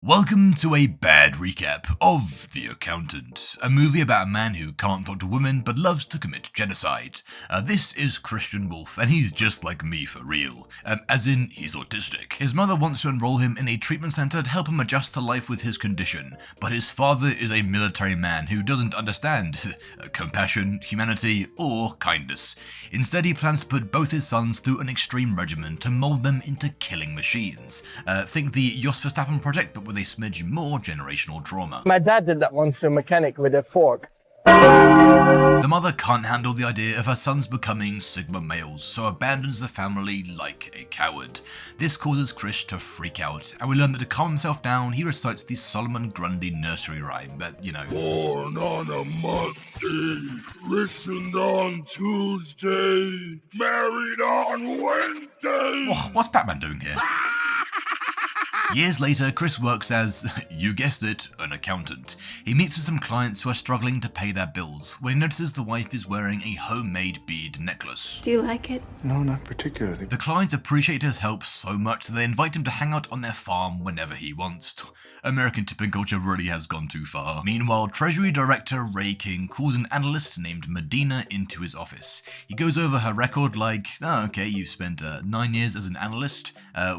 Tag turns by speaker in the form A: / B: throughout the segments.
A: Welcome to a bad recap of The Accountant, a movie about a man who can't talk to women but loves to commit genocide. This is Christian Wolf, and he's just like me for real. As in, he's autistic. His mother wants to enroll him in a treatment center to help him adjust to life with his condition, but his father is a military man who doesn't understand compassion, humanity, or kindness. Instead, he plans to put both his sons through an extreme regimen to mold them into killing machines. Think the Jos Verstappen project, but with a smidge more generational trauma.
B: My dad did that once to a mechanic with a fork.
A: The mother can't handle the idea of her sons becoming Sigma males, so abandons the family like a coward. This causes Chris to freak out, and we learn that to calm himself down, he recites the Solomon Grundy nursery rhyme, but you know.
C: Born on a Monday, christened on Tuesday, married on Wednesday.
A: Oh, what's Batman doing here? Years later, Chris works as, you guessed it, an accountant. He meets with some clients who are struggling to pay their bills when he notices the wife is wearing a homemade bead necklace.
D: Do you like it?
E: No, not particularly.
A: The clients appreciate his help so much that they invite him to hang out on their farm whenever he wants. American tipping culture really has gone too far. Meanwhile, Treasury Director Ray King calls an analyst named Medina into his office. He goes over her record like, oh, okay, you've spent 9 years as an analyst.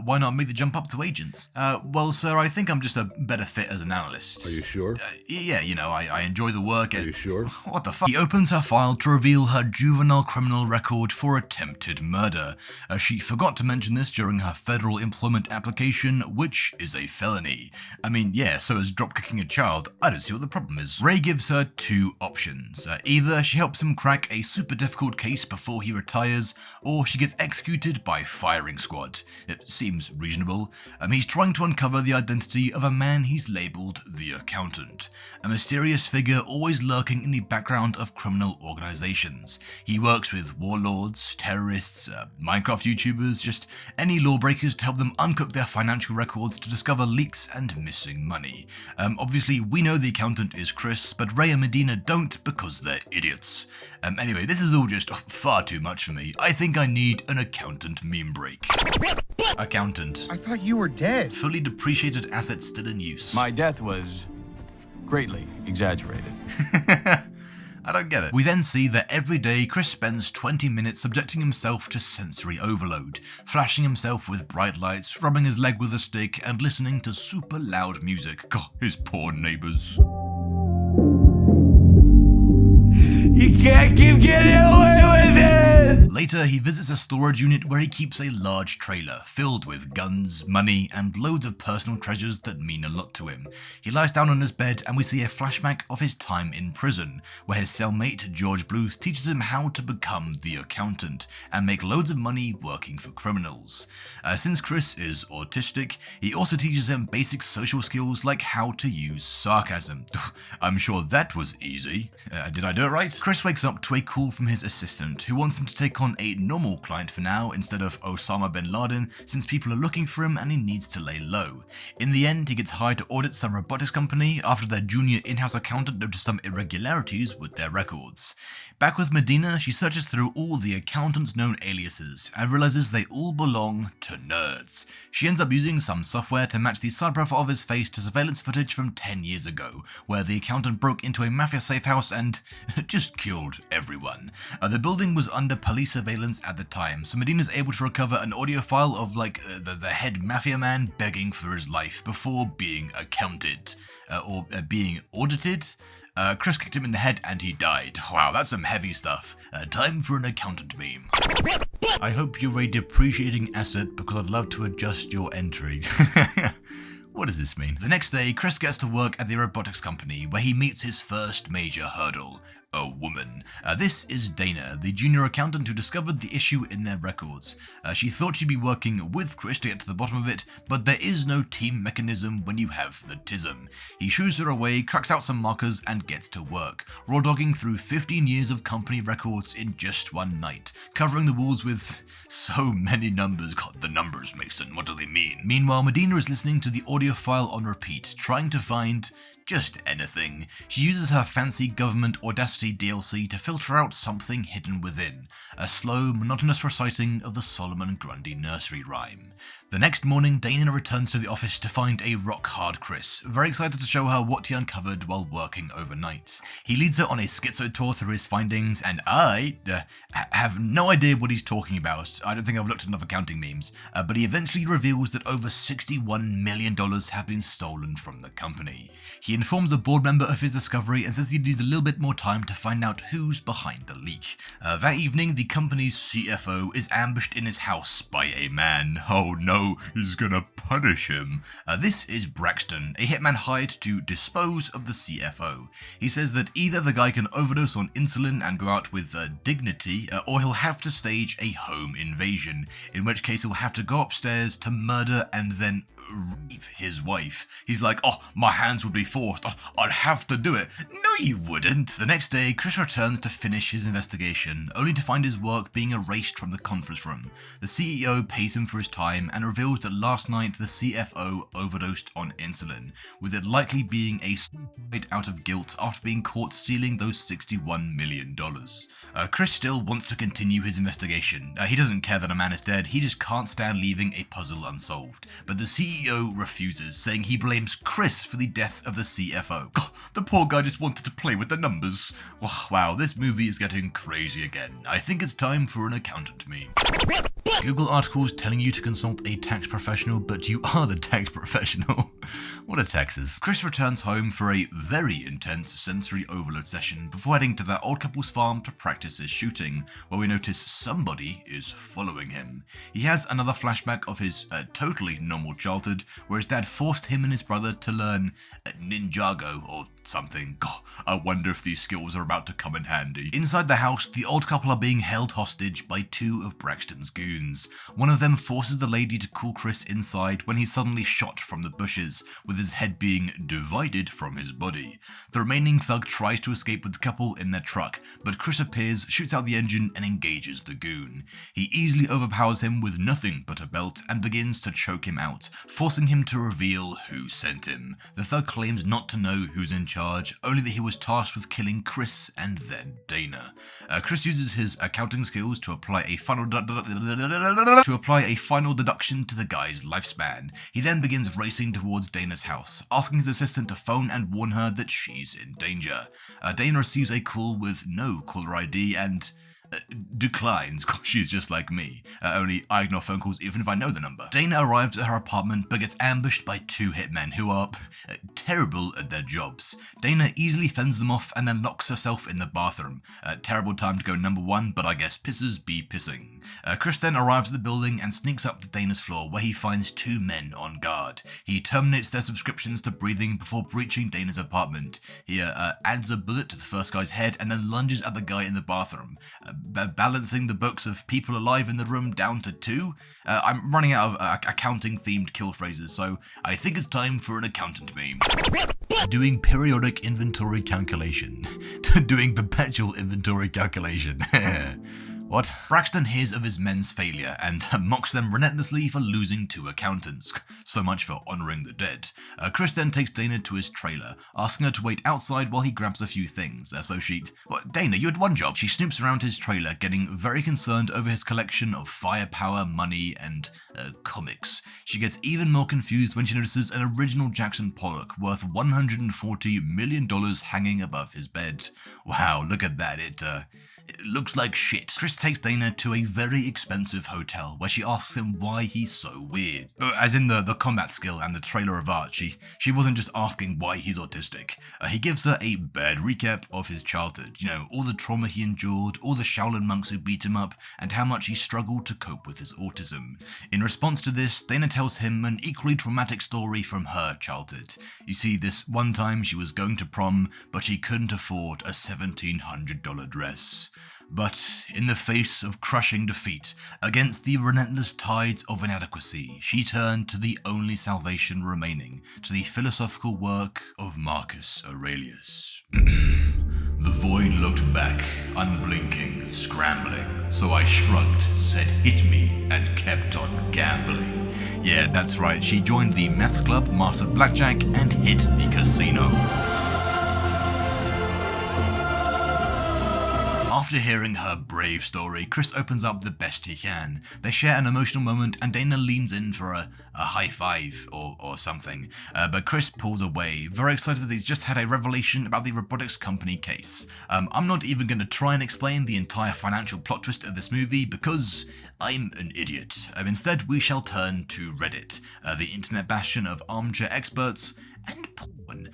A: Why not make the jump up to agents? Well, sir, I think I'm just a better fit as an analyst.
C: Are you sure?
A: Yeah, you know, I enjoy the work.
C: Are you sure?
A: What the fuck? He opens her file to reveal her juvenile criminal record for attempted murder. She forgot to mention this during her federal employment application, which is a felony. I mean, yeah, so is dropkicking a child. I don't see what the problem is. Ray gives her two options. Either she helps him crack a super difficult case before he retires, or she gets executed by firing squad. It seems reasonable. He's trying to uncover the identity of a man he's labelled the Accountant, a mysterious figure always lurking in the background of criminal organisations. He works with warlords, terrorists, Minecraft YouTubers, just any lawbreakers to help them uncook their financial records to discover leaks and missing money. Obviously, we know the Accountant is Chris, but Ray and Medina don't because they're idiots. Anyway, this is all just far too much for me. I think I need an accountant meme break. Accountant.
F: I thought you were dead.
A: Fully depreciated assets still in use.
G: My death was greatly exaggerated.
A: I don't get it. We then see that every day Chris spends 20 minutes subjecting himself to sensory overload, flashing himself with bright lights, rubbing his leg with a stick, and listening to super loud music. God, his poor neighbors.
G: You can't keep getting away with it!
A: Later, he visits a storage unit where he keeps a large trailer filled with guns, money, and loads of personal treasures that mean a lot to him. He lies down on his bed and we see a flashback of his time in prison, where his cellmate, George Bluth, teaches him how to become the accountant and make loads of money working for criminals. Since Chris is autistic, he also teaches him basic social skills like how to use sarcasm. I'm sure that was easy. Did I do it right? Chris wakes up to a call from his assistant, who wants him to take on a normal client for now instead of Osama bin Laden, since people are looking for him and he needs to lay low. In the end, he gets hired to audit some robotics company after their junior in-house accountant noticed some irregularities with their records. Back with Medina, she searches through all the accountant's known aliases and realizes they all belong to nerds. She ends up using some software to match the side profile of his face to surveillance footage from 10 years ago, where the accountant broke into a mafia safe house and just killed everyone. The building was under police surveillance at the time, so Medina's able to recover an audio file of the head mafia man begging for his life before being accounted, or being audited. Chris kicked him in the head and he died. Wow, that's some heavy stuff. Time for an accountant meme. I hope you're a depreciating asset because I'd love to adjust your entry. What does this mean? The next day, Chris gets to work at the robotics company where he meets his first major hurdle. A woman. This is Dana, the junior accountant who discovered the issue in their records. She thought she'd be working with Chris to get to the bottom of it, but there is no team mechanism when you have the TISM. He shoos her away, cracks out some markers, and gets to work, raw dogging through 15 years of company records in just one night, covering the walls with so many numbers. God, the numbers, Mason, what do they mean? Meanwhile, Medina is listening to the audio file on repeat, trying to find just anything. She uses her fancy government Audacity nasty DLC to filter out something hidden within, a slow, monotonous reciting of the Solomon Grundy nursery rhyme. The next morning, Dana returns to the office to find a rock-hard Chris, very excited to show her what he uncovered while working overnight. He leads her on a schizo tour through his findings, and I have no idea what he's talking about. I don't think I've looked at enough accounting memes, but he eventually reveals that over $61 million have been stolen from the company. He informs a board member of his discovery and says he needs a little bit more time to find out who's behind the leak. That evening, the company's CFO is ambushed in his house by a man. Oh no, he's gonna punish him. This is Braxton, a hitman hired to dispose of the CFO. He says that either the guy can overdose on insulin and go out with dignity, or he'll have to stage a home invasion, in which case he'll have to go upstairs to murder and then rape his wife. He's like, oh, my hands would be forced. I'd have to do it. No, you wouldn't. The next day, Chris returns to finish his investigation, only to find his work being erased from the conference room. The CEO pays him for his time and reveals that last night the CFO overdosed on insulin, with it likely being a suicide out of guilt after being caught stealing those $61 million. Chris still wants to continue his investigation. He doesn't care that a man is dead, he just can't stand leaving a puzzle unsolved. But the CEO refuses, saying he blames Chris for the death of the CFO. God, the poor guy just wanted to play with the numbers. Wow, this movie is getting crazy again. I think it's time for an accountant meme. Google articles telling you to consult a tax professional, but you are the tax professional. What are taxes? Chris returns home for a very intense sensory overload session before heading to their old couple's farm to practice his shooting, where we notice somebody is following him. He has another flashback of his totally normal childhood, where his dad forced him and his brother to learn Ninjago or something. God, I wonder if these skills are about to come in handy. Inside the house, the old couple are being held hostage by two of Braxton's goons. One of them forces the lady to call Chris inside when he's suddenly shot from the bushes, with his head being divided from his body. The remaining thug tries to escape with the couple in their truck, but Chris appears, shoots out the engine, and engages the goon. He easily overpowers him with nothing but a belt and begins to choke him out, forcing him to reveal who sent him. The thug claims not to know who's in charge, only that he was tasked with killing Chris and then Dana. Chris uses his accounting skills to apply a final deduction to the guy's lifespan. He then begins racing towards Dana's house, asking his assistant to phone and warn her that she's in danger. Dana receives a call with no caller ID and declines. She's just like me. Only I ignore phone calls even if I know the number. Dana arrives at her apartment but gets ambushed by two hitmen who are terrible at their jobs. Dana easily fends them off and then locks herself in the bathroom. Terrible time to go number one, but I guess pisses be pissing. Chris then arrives at the building and sneaks up to Dana's floor, where he finds two men on guard. He terminates their subscriptions to breathing before breaching Dana's apartment. He adds a bullet to the first guy's head and then lunges at the guy in the bathroom, balancing the books of people alive in the room down to 2. I'm running out of accounting-themed kill phrases, so I think it's time for an accountant meme. Doing periodic inventory calculation. Doing perpetual inventory calculation. What? Braxton hears of his men's failure and mocks them relentlessly for losing 2 accountants. So much for honouring the dead. Chris then takes Dana to his trailer, asking her to wait outside while he grabs a few things. Dana, you had one job. She snoops around his trailer, getting very concerned over his collection of firepower, money, and comics. She gets even more confused when she notices an original Jackson Pollock worth $140 million hanging above his bed. Wow, look at that. It looks like shit. Chris takes Dana to a very expensive hotel where she asks him why he's so weird. As in the combat skill and the trailer of art, she wasn't just asking why he's autistic. He gives her a bad recap of his childhood. You know, all the trauma he endured, all the Shaolin monks who beat him up, and how much he struggled to cope with his autism. In response to this, Dana tells him an equally traumatic story from her childhood. You see, this one time she was going to prom, but she couldn't afford a $1,700 dress. But in the face of crushing defeat, against the relentless tides of inadequacy, she turned to the only salvation remaining, to the philosophical work of Marcus Aurelius. The void looked back, unblinking, scrambling, so I shrugged, said hit me, and kept on gambling. Yeah, that's right, she joined the maths club, mastered blackjack, and hit the casino. After hearing her brave story, Chris opens up the best he can. They share an emotional moment and Dana leans in for a high five or something, but Chris pulls away, very excited that he's just had a revelation about the robotics company case. I'm not even going to try and explain the entire financial plot twist of this movie because I'm an idiot. Instead, we shall turn to Reddit, the internet bastion of armchair experts and porn.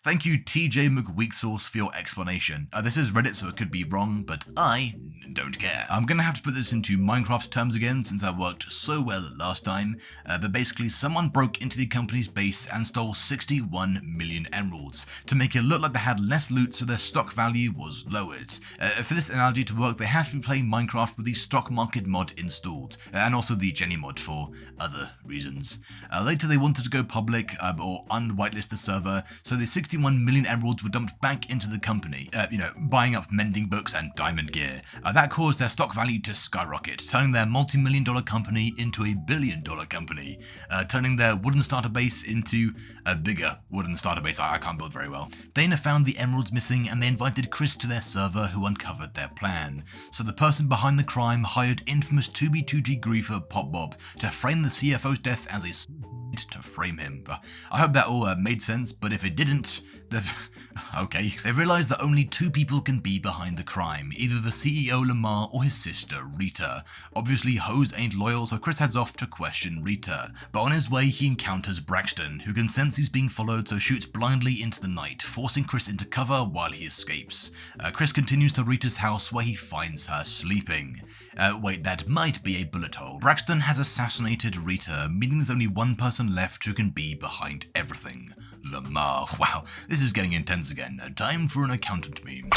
A: Thank you, TJ McWeaksauce, for your explanation. This is Reddit, so it could be wrong, but I don't care. I'm gonna have to put this into Minecraft terms again, since that worked so well last time, but basically someone broke into the company's base and stole 61 million emeralds, to make it look like they had less loot so their stock value was lowered. For this analogy to work, they have to be playing Minecraft with the stock market mod installed, and also the Jenny mod for other reasons. Later they wanted to go public, or unwhitelist the server, so the 61 million emeralds were dumped back into the company, buying up mending books and diamond gear. That caused their stock value to skyrocket, turning their multi-million-dollar company into a billion-dollar company, turning their wooden starter base into a bigger wooden starter base I can't build very well. Dana found the emeralds missing and they invited Chris to their server, who uncovered their plan. So the person behind the crime hired infamous 2B2G griefer Pop Bob to frame the CFO's death as a to frame him. I hope that all made sense, but if it didn't, okay. They realized that only two people can be behind the crime, either the CEO Lamar or his sister Rita. Obviously Hose ain't loyal, so Chris heads off to question Rita, but on his way he encounters Braxton, who can sense he's being followed, so shoots blindly into the night, forcing Chris into cover while he escapes. Chris continues to Rita's house, where he finds her sleeping. Wait, that might be a bullet hole. Braxton has assassinated Rita, meaning there's only one person left who can be behind everything. Lamar. Wow, this is getting intense again. Time for an accountant meme.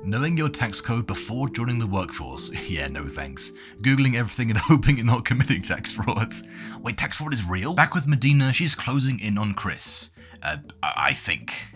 A: Knowing your tax code before joining the workforce? Yeah, no thanks. Googling everything and hoping you're not committing tax frauds. Wait, tax fraud is real? Back with Medina, she's closing in on Chris. I think.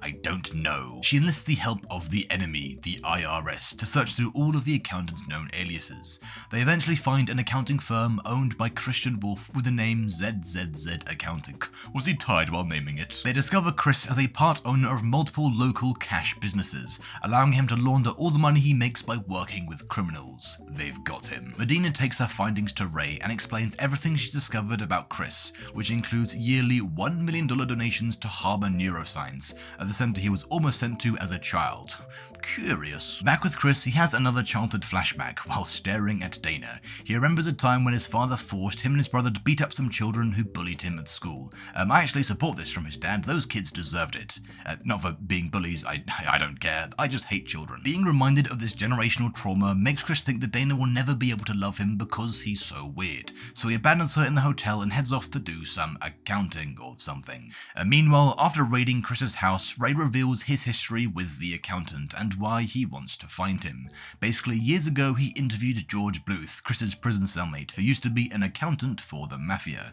A: I don't know. She enlists the help of the enemy, the IRS, to search through all of the accountant's known aliases. They eventually find an accounting firm owned by Christian Wolf with the name ZZZ Accounting. Was he tired while naming it? They discover Chris as a part owner of multiple local cash businesses, allowing him to launder all the money he makes by working with criminals. They've got him. Medina takes her findings to Ray and explains everything she's discovered about Chris, which includes yearly $1 million donations to Harbor Neuroscience, the center he was almost sent to as a child. Curious. Back with Chris, he has another childhood flashback while staring at Dana. He remembers a time when his father forced him and his brother to beat up some children who bullied him at school. I actually support this from his dad. Those kids deserved it. Not for being bullies, I don't care. I just hate children. Being reminded of this generational trauma makes Chris think that Dana will never be able to love him because he's so weird. So he abandons her in the hotel and heads off to do some accounting or something. Meanwhile, after raiding Chris's house, Ray reveals his history with the accountant and why he wants to find him. Basically, years ago he interviewed George Bluth, Chris's prison cellmate, who used to be an accountant for the Mafia.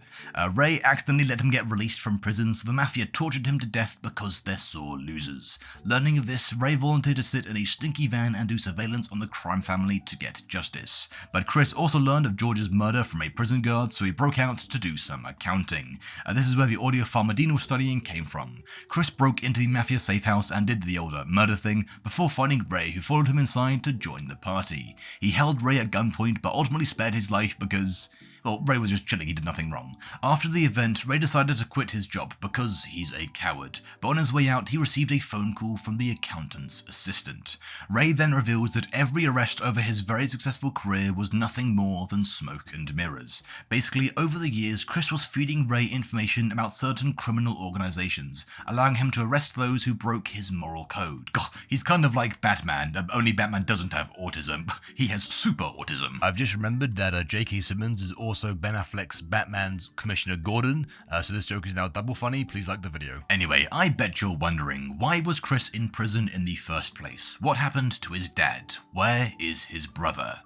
A: Ray accidentally let him get released from prison, so the Mafia tortured him to death because they're sore losers. Learning of this, Ray volunteered to sit in a stinky van and do surveillance on the crime family to get justice. But Chris also learned of George's murder from a prison guard, so he broke out to do some accounting. This is where the audiophile Medina was studying came from. Chris broke into the Mafia safe house and did the older murder thing before finding Ray, who followed him inside to join the party. He held Ray at gunpoint but ultimately spared his life because, well, Ray was just chilling, he did nothing wrong. After the event, Ray decided to quit his job because he's a coward, but on his way out he received a phone call from the accountant's assistant. Ray then reveals that every arrest over his very successful career was nothing more than smoke and mirrors. Basically, over the years, Chris was feeding Ray information about certain criminal organizations, allowing him to arrest those who broke his moral code. God, he's kind of like Batman, only Batman doesn't have autism. He has super autism. I've just remembered that J.K. Simmons is also Ben Affleck's Batman's Commissioner Gordon, so this joke is now double funny. Please like the video. Anyway, I bet you're wondering, why was Chris in prison in the first place? What happened to his dad? Where is his brother?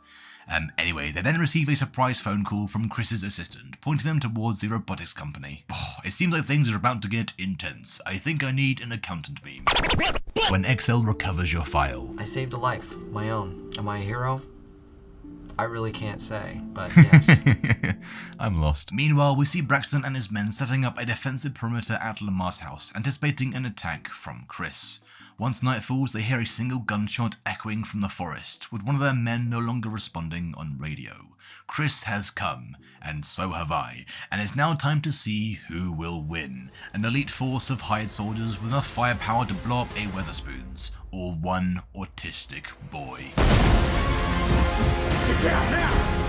A: Anyway, they then receive a surprise phone call from Chris's assistant, pointing them towards the robotics company. It seems like things are about to get intense. I think I need an accountant meme. When Excel recovers your file.
D: I saved a life, my own. Am I a hero? I really can't say, but yes.
A: I'm lost. Meanwhile, we see Braxton and his men setting up a defensive perimeter at Lamar's house, anticipating an attack from Chris. Once night falls, they hear a single gunshot echoing from the forest, with one of their men no longer responding on radio. Chris has come, and so have I, and it's now time to see who will win. An elite force of hired soldiers with enough firepower to blow up a Weatherspoons, or one autistic boy.
G: Get down now!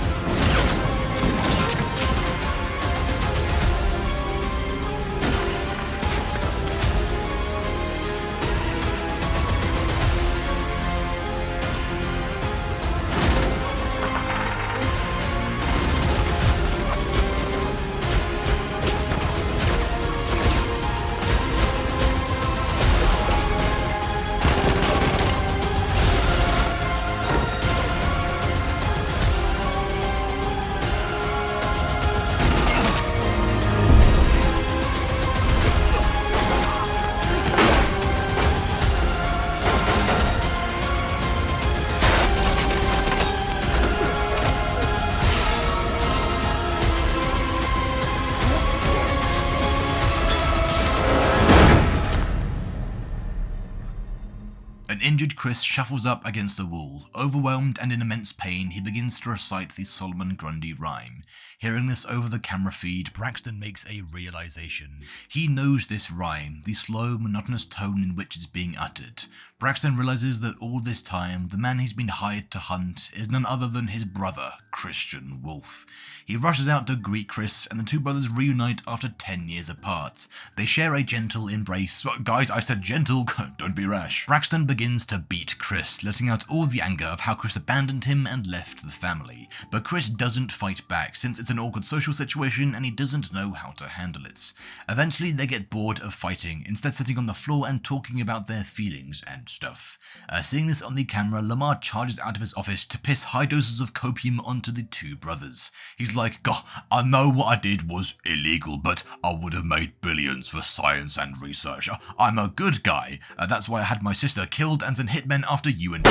A: An injured Chris shuffles up against the wall. Overwhelmed and in immense pain, he begins to recite the Solomon Grundy rhyme. Hearing this over the camera feed, Braxton makes a realization. He knows this rhyme, the slow, monotonous tone in which it's being uttered. Braxton realizes that all this time, the man he's been hired to hunt is none other than his brother, Christian Wolf. He rushes out to greet Chris, and the two brothers reunite after 10 years apart. They share a gentle embrace. Guys, I said gentle, don't be rash. Braxton begins to beat Chris, letting out all the anger of how Chris abandoned him and left the family. But Chris doesn't fight back, since it's an awkward social situation and he doesn't know how to handle it. Eventually, they get bored of fighting, instead sitting on the floor and talking about their feelings and stuff. Seeing this on the camera, Lamar charges out of his office to piss high doses of copium onto the two brothers. He's like, "God, I know what I did was illegal, but I would have made billions for science and research. I'm a good guy. That's why I had my sister killed and sent hitmen after you and..."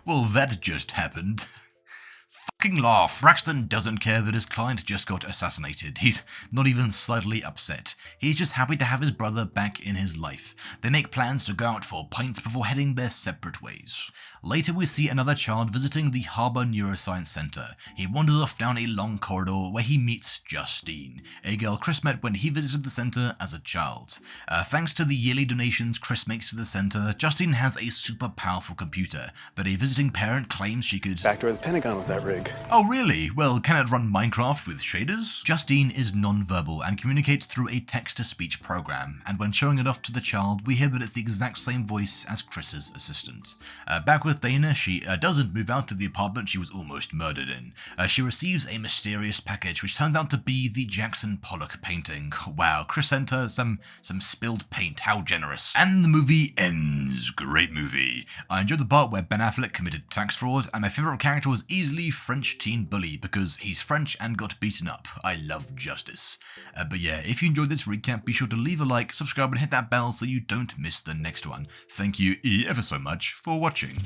A: Well, that just happened. Fucking laugh. Braxton doesn't care that his client just got assassinated. He's not even slightly upset. He's just happy to have his brother back in his life. They make plans to go out for pints before heading their separate ways. Later we see another child visiting the Harbour Neuroscience Centre. He wanders off down a long corridor where he meets Justine, a girl Chris met when he visited the centre as a child. Thanks to the yearly donations Chris makes to the centre, Justine has a super powerful computer, but a visiting parent claims she could
E: backdoor the Pentagon with that rig.
A: Oh really? Well, can it run Minecraft with shaders? Justine is non-verbal and communicates through a text-to-speech program, and when showing it off to the child, we hear that it's the exact same voice as Chris's assistant. Back with Dana, she doesn't move out to the apartment she was almost murdered in. She receives a mysterious package, which turns out to be the Jackson Pollock painting. Wow, Chris sent her some spilled paint, how generous. And the movie ends. Great movie. I enjoyed the part where Ben Affleck committed tax fraud, and my favourite character was easily French teen bully, because he's French and got beaten up. I love justice. But yeah, if you enjoyed this recap, be sure to leave a like, subscribe and hit that bell so you don't miss the next one. Thank you ever so much for watching.